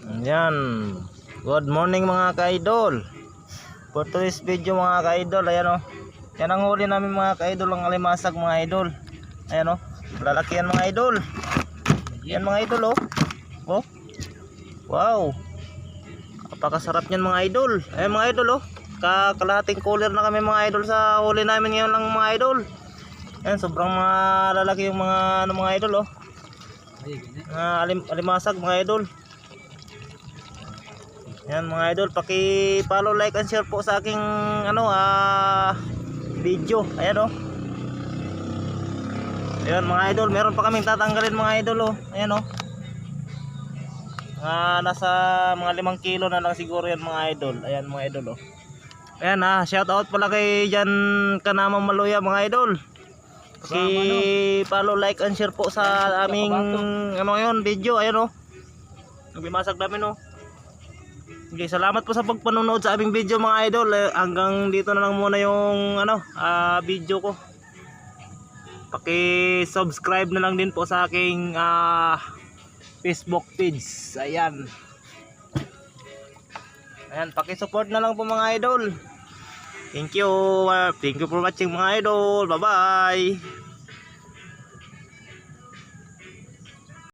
Ayan. Good morning mga ka-idol. For today's video mga ka-idol, ayan o. Yan ang huli namin mga ka-idol, ang alimasag mga idol. Ayan o. Lalaki yan mga idol. Yan mga idol o. Oh. Wow. Napakasarap niyan mga idol. Ayan mga idol o. Kalahating cooler na kami mga idol sa huli namin ngayon lang mga idol. Ayan, sobrang mga lalaki yung mga ano mga idol o. Alimasag mga idol. Yan mga idol, paki-follow, like and share po sa aking video. Ayan oh. Ayan mga idol, meron pa kaming tatanggalin mga idol oh. Ayan oh. Nasa mga 5 kilo na lang siguro yan mga idol. Ayan mga idol oh. Ayan shout out pala kay Jan Kanamang Maluya mga idol. Paki-follow, like and share po sa aming video. Ayan oh. Nagbimasag namin oh. Okay, salamat po sa pagpanonood sa aming video mga idol. Hanggang dito na lang muna yung video ko. Paki-subscribe na lang din po sa aking Facebook page. Ayan. Ayan, paki-support na lang po mga idol. Thank you. Thank you for watching mga idol. Bye-bye.